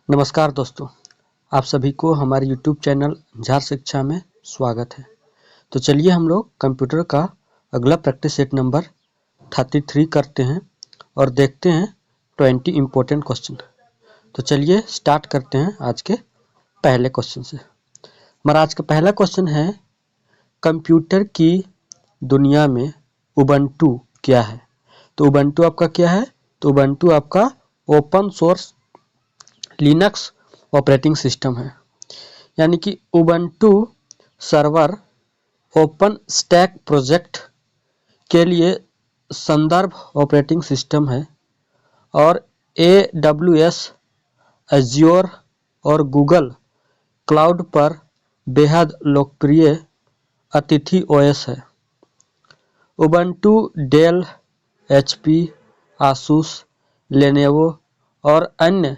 नमस्कार दोस्तों, आप सभी को हमारे YouTube चैनल झार शिक्षा में स्वागत है। तो चलिए हम लोग कंप्यूटर का अगला प्रैक्टिस सेट नंबर 33 करते हैं और देखते हैं 20 इम्पोर्टेंट क्वेश्चन। तो चलिए स्टार्ट करते हैं आज के पहले क्वेश्चन से। हमारा आज का पहला क्वेश्चन है, कंप्यूटर की दुनिया में उबंटू क्या है? तो उबंटू आपका क्या है? तो उबंटू आपका open source Linux operating system है। यानी कि Ubuntu server OpenStack project के लिए संदर्भ ऑपरेटिंग सिस्टम है और AWS, एज्योर और गूगल क्लाउड पर बेहद लोकप्रिय अतिथि OS है। Ubuntu Dell, HP, Asus, Lenovo और अन्य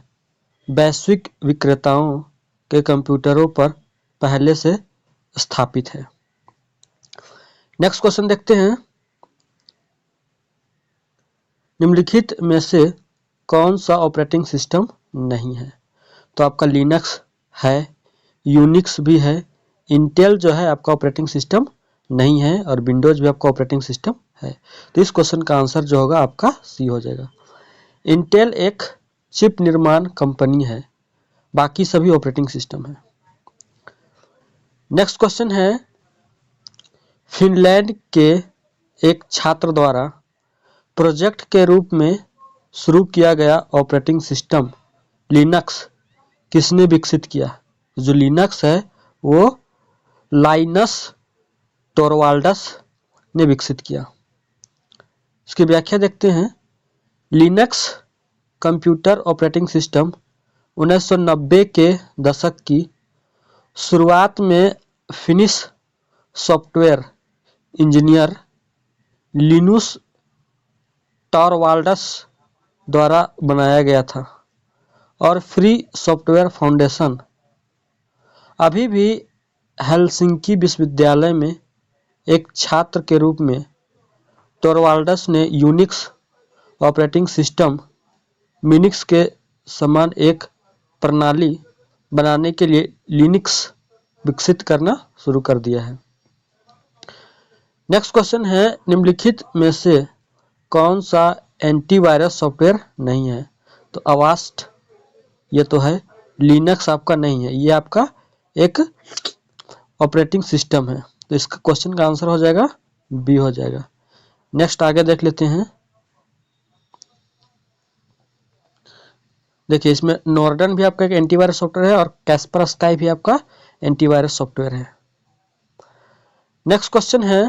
वैश्विक विक्रेताओं के कंप्यूटरों पर पहले से स्थापित है। नेक्स्ट क्वेश्चन देखते हैं, निम्नलिखित में से कौन सा ऑपरेटिंग सिस्टम नहीं है? तो आपका लिनक्स है, यूनिक्स भी है, इंटेल जो है आपका ऑपरेटिंग सिस्टम नहीं है और विंडोज भी आपका ऑपरेटिंग सिस्टम है। तो इस क्वेश्चन का आंसर जो होगा आपका सी हो जाएगा। इंटेल एक चिप निर्माण कंपनी है, बाकी सभी ऑपरेटिंग सिस्टम है। नेक्स्ट क्वेश्चन है, फिनलैंड के एक छात्र द्वारा प्रोजेक्ट के रूप में शुरू किया गया ऑपरेटिंग सिस्टम लिनक्स किसने विकसित किया? जो लिनक्स है वो लाइनस टोरवाल्ड्स ने विकसित किया। इसकी व्याख्या देखते हैं। लिनक्स कंप्यूटर ऑपरेटिंग सिस्टम 1990 के दशक की शुरुआत में फिनिश सॉफ्टवेयर इंजीनियर लिनुस टॉरवाल्ड्स द्वारा बनाया गया था और फ्री सॉफ्टवेयर फाउंडेशन अभी भी हेलसिंकी विश्वविद्यालय में एक छात्र के रूप में टॉरवाल्ड्स ने यूनिक्स ऑपरेटिंग सिस्टम मिनिक्स के समान एक प्रणाली बनाने के लिए लिनक्स विकसित करना शुरू कर दिया है। नेक्स्ट क्वेश्चन है, निम्नलिखित में से कौन सा एंटीवायरस सॉफ्टवेयर नहीं है? तो अवास्ट ये तो है, लिनक्स आपका नहीं है, ये आपका एक ऑपरेटिंग सिस्टम है। तो इसका क्वेश्चन का आंसर हो जाएगा बी हो जाएगा। नेक्स्ट आगे देख लेते हैं। देखिए इसमें नॉर्डन भी आपका एक एंटीवायरस सॉफ्टवेयर है और कैस्परस्काई भी आपका एंटीवायरस सॉफ्टवेयर है। नेक्स्ट क्वेश्चन है,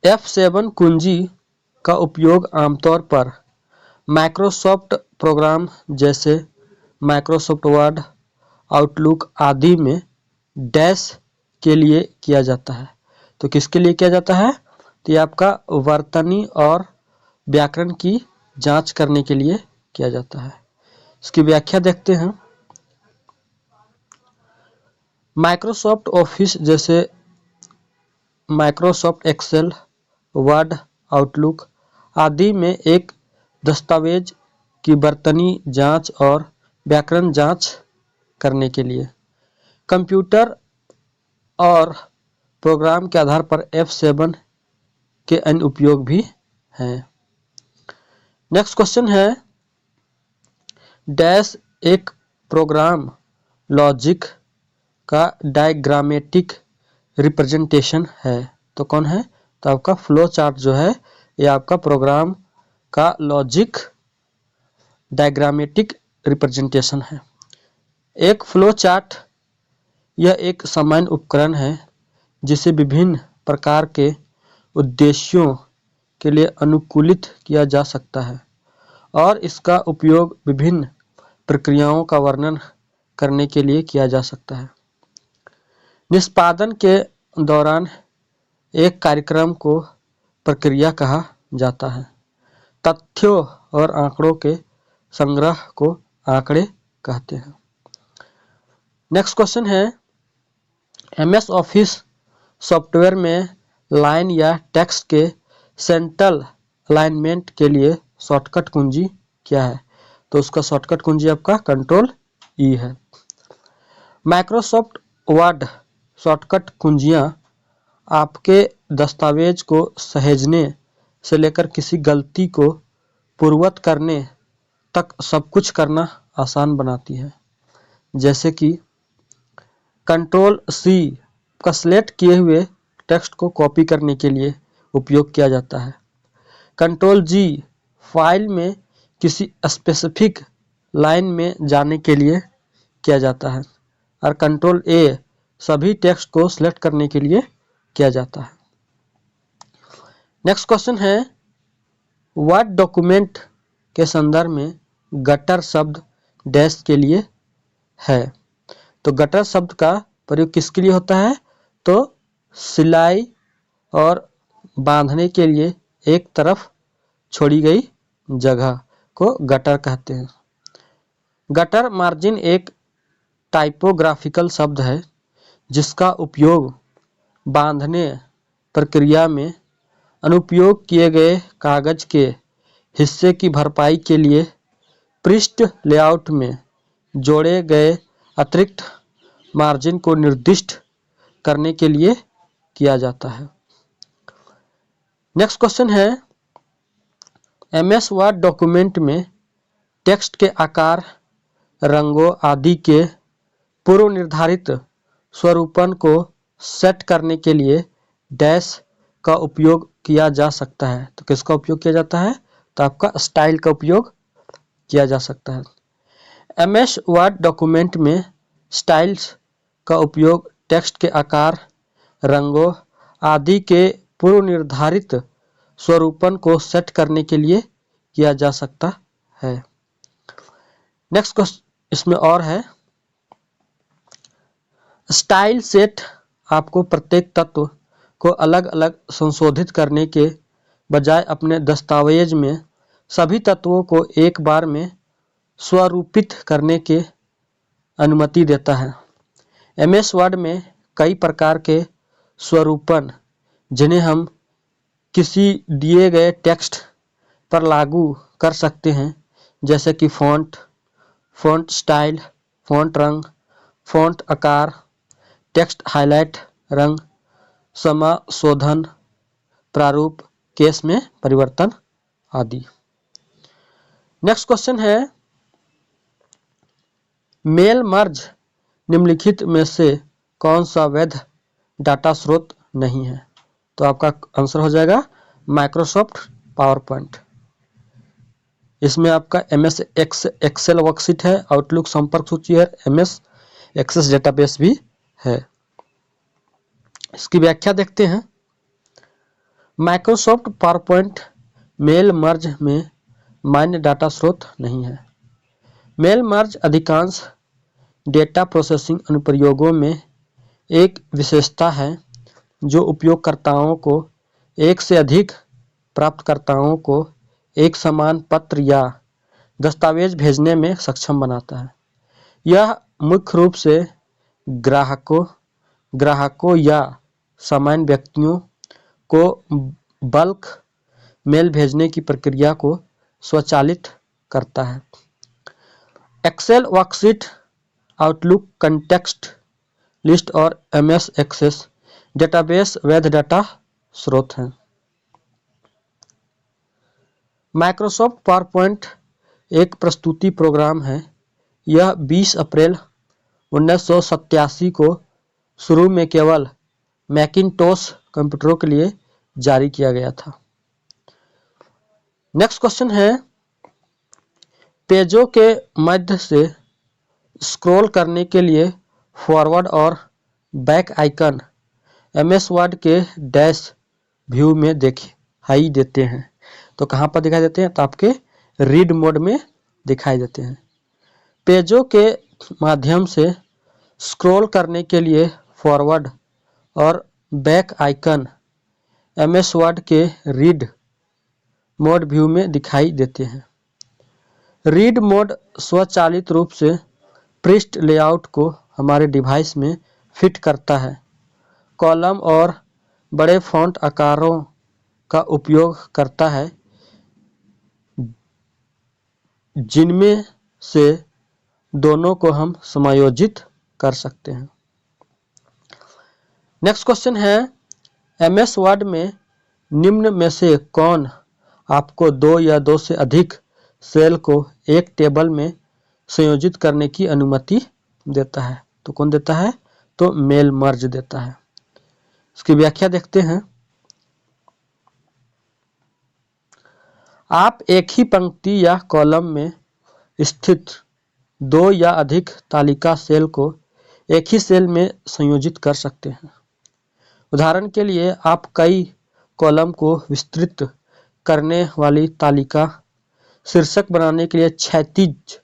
F7 कुंजी का उपयोग आमतौर पर माइक्रोसॉफ्ट प्रोग्राम जैसे माइक्रोसॉफ्ट वर्ड, आउटलुक आदि में डैश के लिए किया जाता है। तो किसके लिए किया जाता है? तो ये आपका वर्तनी और व्याकरण की जांच करने के लिए किया जाता है। इसकी व्याख्या देखते हैं। माइक्रोसॉफ्ट ऑफिस जैसे माइक्रोसॉफ्ट एक्सेल, वर्ड, आउटलुक आदि में एक दस्तावेज की वर्तनी जांच और व्याकरण जांच करने के लिए कंप्यूटर और प्रोग्राम के आधार पर F7 के अन्य उपयोग भी हैं। नेक्स्ट क्वेश्चन है, डैश एक प्रोग्राम लॉजिक का डायग्रामेटिक रिप्रेजेंटेशन है। तो कौन है? तो आपका फ्लो चार्ट जो है ये आपका प्रोग्राम का लॉजिक डायग्रामेटिक रिप्रेजेंटेशन है। एक फ्लो चार्ट यह एक सामान्य उपकरण है जिसे विभिन्न प्रकार के उद्देश्यों के लिए अनुकूलित किया जा सकता है और इसका उपयोग विभिन्न प्रक्रियाओं का वर्णन करने के लिए किया जा सकता है। निष्पादन के दौरान एक कार्यक्रम को प्रक्रिया कहा जाता है। तथ्यों और आंकड़ों के संग्रह को आंकड़े कहते हैं। नेक्स्ट क्वेश्चन है, MS ऑफिस सॉफ्टवेयर में लाइन या टेक्स्ट के सेंट्रल अलाइनमेंट के लिए शॉर्टकट कुंजी क्या है? तो उसका शॉर्टकट कुंजी आपका कंट्रोल ई है। माइक्रोसॉफ्ट वर्ड शॉर्टकट कुंजियां आपके दस्तावेज को सहेजने से लेकर किसी गलती को पूर्ववत करने तक सब कुछ करना आसान बनाती है। जैसे कि कंट्रोल सी का सिलेक्ट किए हुए टेक्स्ट को कॉपी करने के लिए उपयोग किया जाता है। कंट्रोल जी फाइल में किसी स्पेसिफिक लाइन में जाने के लिए किया जाता है और कंट्रोल ए सभी टेक्स्ट को सिलेक्ट करने के लिए किया जाता है। नेक्स्ट क्वेश्चन है, वर्ड डॉक्यूमेंट के संदर्भ में गटर शब्द डैश के लिए है। तो गटर शब्द का प्रयोग किसके लिए होता है? तो सिलाई और बांधने के लिए एक तरफ छोड़ी गई जगह को गटर कहते हैं। गटर मार्जिन एक टाइपोग्राफिकल शब्द है जिसका उपयोग बांधने प्रक्रिया में अनुपयोग किए गए कागज के हिस्से की भरपाई के लिए पृष्ठ लेआउट में जोड़े गए अतिरिक्त मार्जिन को निर्दिष्ट करने के लिए किया जाता है। नेक्स्ट क्वेश्चन है, एमएस वर्ड डॉक्यूमेंट में टेक्स्ट के आकार, रंगों आदि के पूर्व निर्धारित स्वरूपन को सेट करने के लिए डैश का उपयोग किया जा सकता है। तो किसका उपयोग किया जाता है? तो आपका स्टाइल का उपयोग किया जा सकता है। एमएस वर्ड डॉक्यूमेंट में स्टाइल्स का उपयोग टेक्स्ट के आकार, रंगों आदि के पूर्व निर्धारित स्वरूपन को सेट करने के लिए किया जा सकता है। नेक्स्ट क्वेश्चन इसमें और है, स्टाइल सेट आपको प्रत्येक तत्व को अलग अलग संशोधित करने के बजाय अपने दस्तावेज में सभी तत्वों को एक बार में स्वरूपित करने की अनुमति देता है। एमएस वर्ड में कई प्रकार के स्वरूपन जिन्हें हम किसी दिए गए टेक्स्ट पर लागू कर सकते हैं, जैसे कि फ़ॉन्ट, फ़ॉन्ट स्टाइल, फ़ॉन्ट रंग, फ़ॉन्ट आकार, टेक्स्ट हाइलाइट रंग, समाशोधन, प्रारूप, केस में परिवर्तन आदि। नेक्स्ट क्वेश्चन है, मेल मर्ज निम्नलिखित में से कौन सा वैध डाटा स्रोत नहीं है? तो आपका आंसर हो जाएगा माइक्रोसॉफ्ट पावर पॉइंट। इसमें आपका एमएस एक्सेल वर्कशीट है, आउटलुक संपर्क सूची है, एमएस एक्सेस डेटाबेस भी है। इसकी व्याख्या देखते हैं। Microsoft PowerPoint mail merge में मान्य डाटा स्रोत नहीं है। मेल मर्ज अधिकांश डेटा प्रोसेसिंग अनुप्रयोगों में एक विशेषता है जो उपयोगकर्ताओं को एक से अधिक प्राप्तकर्ताओं को एक समान पत्र या दस्तावेज भेजने में सक्षम बनाता है। यह मुख्य रूप से ग्राहकों या सामान्य व्यक्तियों को बल्क मेल भेजने की प्रक्रिया को स्वचालित करता है। Excel worksheet, Outlook, context list और एमएस एक्सेस डेटाबेस वैध डाटा स्रोत हैं। माइक्रोसॉफ्ट पावर पॉइंट एक प्रस्तुति प्रोग्राम है। यह 20 अप्रैल 1987 को शुरू में केवल मैकिन्टोश कंप्यूटरों के लिए जारी किया गया था। नेक्स्ट क्वेश्चन है, पेजों के मध्य से स्क्रॉल करने के लिए फॉरवर्ड और बैक आइकन एमएस वर्ड के डैश व्यू में दिखाई देते हैं। तो कहाँ पर दिखाई देते हैं? तो आपके रीड मोड में दिखाई देते हैं। पेजों के माध्यम से स्क्रॉल करने के लिए फॉरवर्ड और बैक आइकन एमएस वर्ड के रीड मोड व्यू में दिखाई देते हैं। रीड मोड स्वचालित रूप से पृष्ठ लेआउट को हमारे डिवाइस में फिट करता है। कॉलम और बड़े फॉन्ट आकारों का उपयोग करता है जिनमें से दोनों को हम समायोजित कर सकते हैं। नेक्स्ट क्वेश्चन है, एमएस वर्ड में निम्न में से कौन आपको दो या दो से अधिक सेल को एक टेबल में संयोजित करने की अनुमति देता है? तो कौन देता है? तो मेल मर्ज देता है। इसकी व्याख्या देखते हैं। आप एक ही पंक्ति या कॉलम में स्थित दो या अधिक तालिका सेल को एक ही सेल में संयोजित कर सकते हैं। उदाहरण के लिए आप कई कॉलम को विस्तृत करने वाली तालिका शीर्षक बनाने के लिए क्षैतिज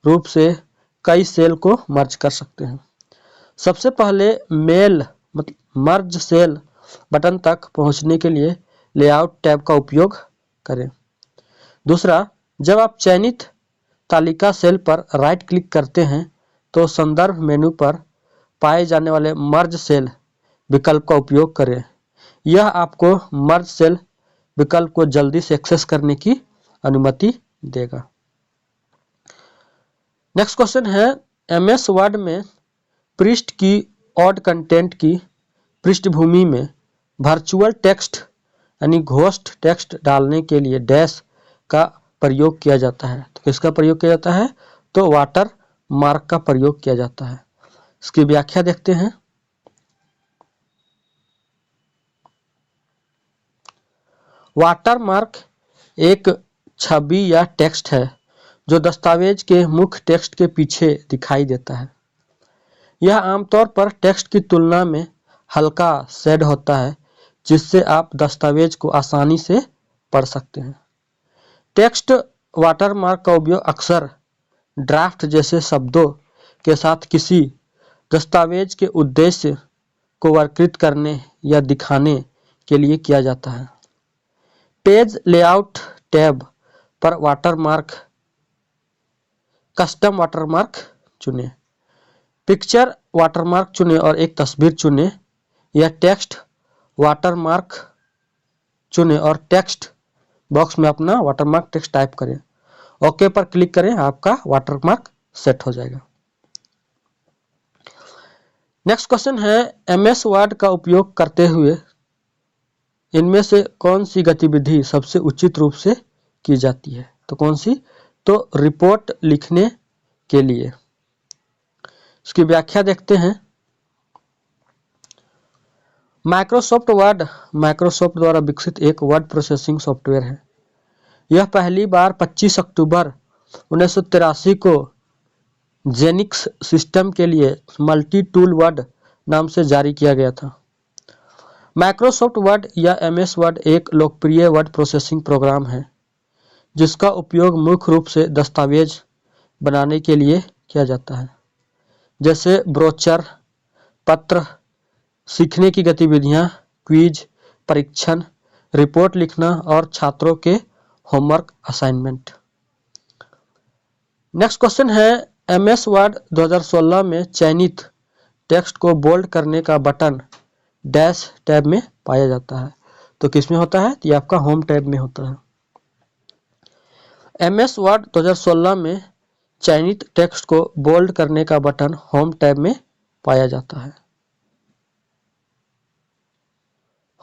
रूप से कई सेल को मर्ज कर सकते हैं। सबसे पहले मेल मर्ज सेल बटन तक पहुंचने के लिए लेआउट टैब का उपयोग करें। दूसरा, जब आप चयनित तालिका सेल पर राइट क्लिक करते हैं तो संदर्भ मेनू पर पाए जाने वाले मर्ज सेल विकल्प का उपयोग करें। यह आपको मर्ज सेल विकल्प को जल्दी से एक्सेस करने की अनुमति देगा। नेक्स्ट क्वेश्चन है, एमएस वर्ड में पृष्ठ की ऑड कंटेंट की पृष्ठभूमि में वर्चुअल टेक्स्ट यानी घोस्ट टेक्स्ट डालने के लिए डैश का प्रयोग किया जाता है। तो किसका प्रयोग किया जाता है? तो वाटर मार्क का प्रयोग किया जाता है। इसकी व्याख्या देखते हैं। वाटर मार्क एक छवि या टेक्स्ट है जो दस्तावेज के मुख्य टेक्स्ट के पीछे दिखाई देता है। यह आमतौर पर टेक्स्ट की तुलना में हल्का शेड होता है, जिससे आप दस्तावेज को आसानी से पढ़ सकते हैं। टेक्स्ट वाटरमार्क का उपयोग अक्सर ड्राफ्ट जैसे शब्दों के साथ किसी दस्तावेज के उद्देश्य को वर्णित करने या दिखाने के लिए किया जाता है। पेज लेआउट टैब पर वाटरमार्क कस्टम वाटरमार्क चुनें। पिक्चर वाटरमार्क चुनें और एक तस्वीर चुनें, या टेक्स्ट वाटरमार्क चुनें और टेक्स्ट बॉक्स में अपना वाटरमार्क टेक्स्ट टाइप करें। ओके पर क्लिक करें, आपका वाटरमार्क सेट हो जाएगा। नेक्स्ट क्वेश्चन है, एमएस वर्ड का उपयोग करते हुए इनमें से कौन सी गतिविधि सबसे उचित रूप से की जाती है? तो कौन सी? तो रिपोर्ट लिखने के लिए। इसकी व्याख्या देखते हैं। माइक्रोसॉफ्ट वर्ड माइक्रोसॉफ्ट द्वारा विकसित एक वर्ड प्रोसेसिंग सॉफ्टवेयर है। यह पहली बार 25 अक्टूबर 1983 को जेनिक्स सिस्टम के लिए मल्टी टूल वर्ड नाम से जारी किया गया था। माइक्रोसॉफ्ट वर्ड या एमएस वर्ड एक लोकप्रिय वर्ड प्रोसेसिंग प्रोग्राम है जिसका उपयोग मुख्य रूप से दस्तावेज बनाने के लिए किया जाता है, जैसे ब्रोचर, पत्र, सीखने की गतिविधियां, क्विज, परीक्षण, रिपोर्ट लिखना और छात्रों के होमवर्क असाइनमेंट। नेक्स्ट क्वेश्चन है, एमएस वर्ड 2016 में चयनित टेक्स्ट को बोल्ड करने का बटन डैश टैब में पाया जाता है। तो किस में होता है? ये आपका होम टैब में होता है। एमएस वर्ड 2016 में चयनित टेक्स्ट को बोल्ड करने का बटन होम टैब में पाया जाता है।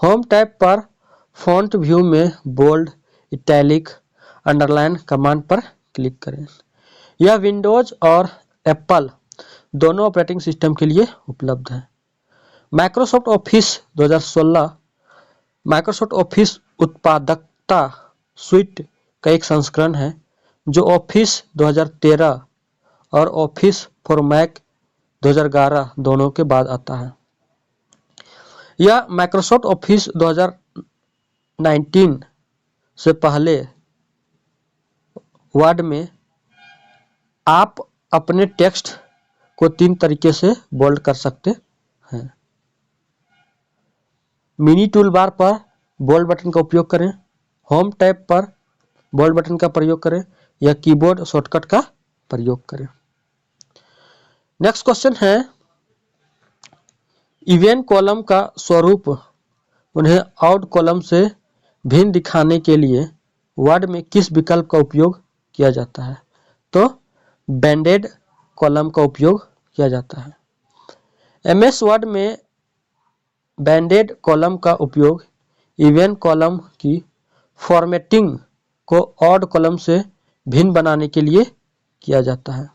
होम टैब पर फॉन्ट व्यू में बोल्ड, इटैलिक, अंडरलाइन कमांड पर क्लिक करें। यह विंडोज और एप्पल दोनों ऑपरेटिंग सिस्टम के लिए उपलब्ध है। माइक्रोसॉफ्ट ऑफिस 2016 माइक्रोसॉफ्ट ऑफिस उत्पादकता स्वीट का एक संस्करण है जो ऑफिस 2013 और ऑफिस फॉर मैक 2011 दोनों के बाद आता है। यह माइक्रोसॉफ्ट ऑफिस 2019 से पहले वर्ड में आप अपने टेक्स्ट को 3 तरीके से बोल्ड कर सकते हैं। मिनी टूल बार पर बोल्ड बटन का उपयोग करें, होम टैब पर बोल्ड बटन का प्रयोग करें या कीबोर्ड शॉर्टकट का प्रयोग करें। नेक्स्ट क्वेश्चन है, इवेन कॉलम का स्वरूप उन्हें आउट कॉलम से भिन्न दिखाने के लिए वर्ड में किस विकल्प का उपयोग किया जाता है? तो बैंडेड कॉलम का उपयोग किया जाता है। एमएस वर्ड में बैंडेड कॉलम का उपयोग इवन कॉलम की फॉर्मेटिंग को ऑड कॉलम से भिन्न बनाने के लिए किया जाता है।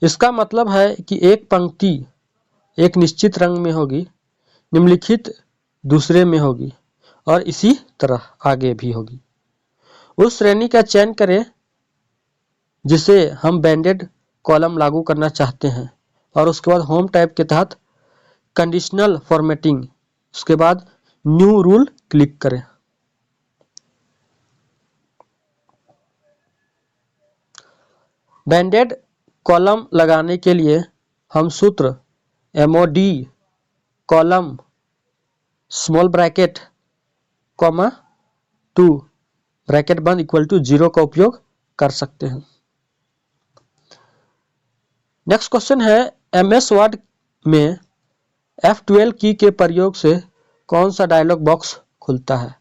इसका मतलब है कि एक पंक्ति एक निश्चित रंग में होगी, निम्नलिखित दूसरे में होगी और इसी तरह आगे भी होगी। उस श्रेणी का चयन करें जिसे हम बैंडेड कॉलम लागू करना चाहते हैं और उसके बाद होम टैब के तहत कंडीशनल फॉर्मेटिंग, उसके बाद न्यू रूल क्लिक करें। बैंडेड कॉलम लगाने के लिए हम सूत्र MOD column small bracket comma 2 bracket बंद इक्वल टू 0 का उपयोग कर सकते हैं। नेक्स्ट क्वेश्चन है, MS वर्ड में F12 की के प्रयोग से कौन सा डायलॉग बॉक्स खुलता है?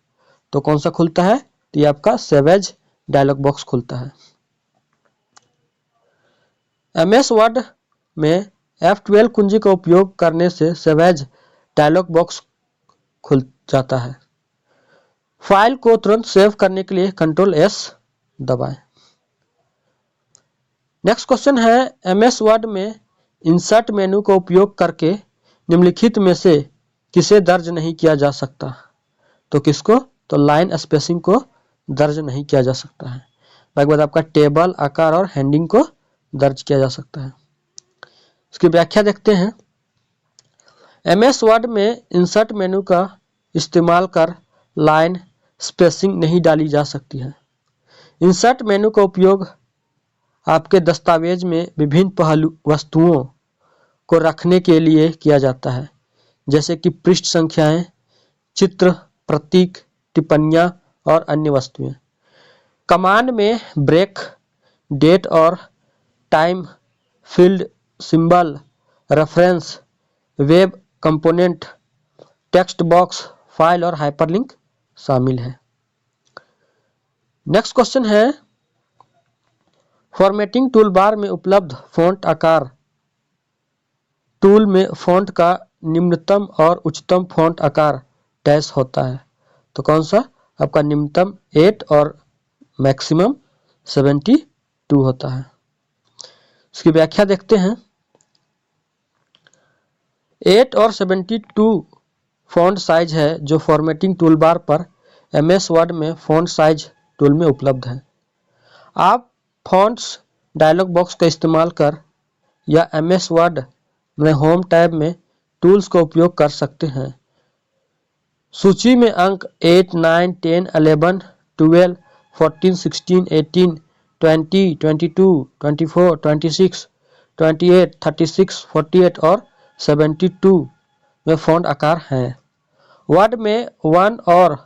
तो कौन सा खुलता है? तो ये आपका सेवेज डायलॉग बॉक्स खुलता है। MS वर्ड में F12 कुंजी का उपयोग करने से सेवेज डायलॉग बॉक्स खुल जाता है। फाइल को तुरंत सेव करने के लिए Ctrl+S दबाएं। नेक्स्ट क्वेश्चन है, MS वर्ड में इंसर्ट मेनू का उपयोग करके निम्नलिखित में से किसे दर्ज नहीं किया जा सकता? तो किसको? तो लाइन स्पेसिंग को दर्ज नहीं किया जा सकता है। उसके बाद आपका टेबल आकार और हेडिंग को दर्ज किया जा सकता है। इसकी व्याख्या देखते हैं। MS वर्ड में इंसर्ट मेनू का इस्तेमाल कर लाइन स्पेसिंग नहीं डाली जा सकती है। इंसर्ट मेनू का उपयोग आपके दस्तावेज में विभिन्न वस्तुओं को रखने के लिए किया जाता है, जैसे कि पृष्ठ संख्याएं, चित्र, प्रतीक, टिप्पणियां और अन्य वस्तुएं। कमांड में ब्रेक, डेट और time, field symbol, reference, web component, text box, file और हाइपरलिंक शामिल है। नेक्स्ट क्वेश्चन है, फॉर्मेटिंग टूलबार में उपलब्ध फ़ॉन्ट आकार टूल में फ़ॉन्ट का निम्नतम और उच्चतम फ़ॉन्ट आकार डैश होता है। तो कौन सा? आपका निम्नतम 8 और मैक्सिमम 72 होता है। इसकी व्याख्या देखते हैं। 8 और 72 फ़ॉन्ट साइज है जो फॉर्मेटिंग टूलबार पर MS वर्ड में फ़ॉन्ट साइज टूल में उपलब्ध है। आप फ़ॉन्ट्स डायलॉग बॉक्स का इस्तेमाल कर या MS वर्ड में होम टैब में टूल्स का उपयोग कर सकते हैं। सूची में अंक 8, 9, 10, 11, 12, 14, 16, 18, 20, 22, 24, 26, 28, 36, 48 और 72 में फ़ॉन्ट आकार हैं। वर्ड में 1 और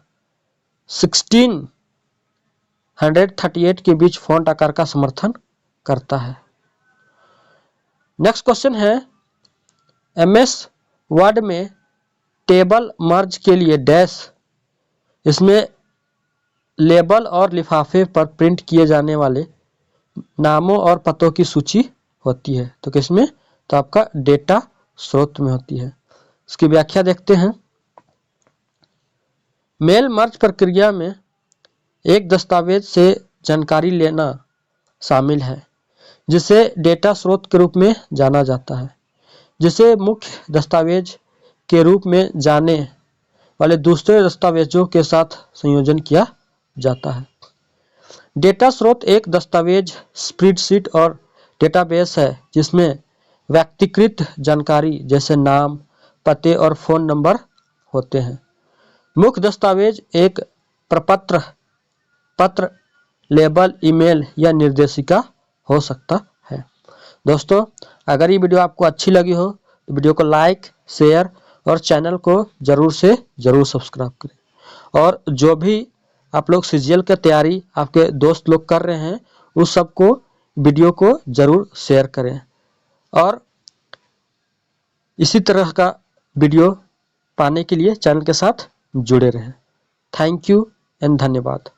1638 के बीच फ़ॉन्ट आकार का समर्थन करता है। नेक्स्ट क्वेश्चन है, MS वर्ड में टेबल मर्ज के लिए डैश इसमें लेबल और लिफाफे पर प्रिंट किए जाने वाले नामों और पतों की सूची होती है। तो किसमें? तो आपका डेटा स्रोत में होती है। इसकी व्याख्या देखते हैं। मेल मर्ज प्रक्रिया में एक दस्तावेज से जानकारी लेना शामिल है जिसे डेटा स्रोत के रूप में जाना जाता है, जिसे मुख्य दस्तावेज के रूप में जाने वाले दूसरे दस्तावेजों के साथ संयोजन किया जाता है। डेटा स्रोत एक दस्तावेज, स्प्रेडशीट और डेटाबेस है जिसमें व्यक्तिगत जानकारी जैसे नाम, पते और फ़ोन नंबर होते हैं। मुख्य दस्तावेज एक प्रपत्र, पत्र, लेबल, ईमेल या निर्देशिका हो सकता है। दोस्तों, अगर ये वीडियो आपको अच्छी लगी हो तो वीडियो को लाइक, शेयर और चैनल को ज़रूर से ज़रूर सब्सक्राइब करें। और जो भी आप लोग CGL की तैयारी आपके दोस्त लोग कर रहे हैं उस सबको वीडियो को ज़रूर शेयर करें और इसी तरह का वीडियो पाने के लिए चैनल के साथ जुड़े रहें। थैंक यू एंड धन्यवाद।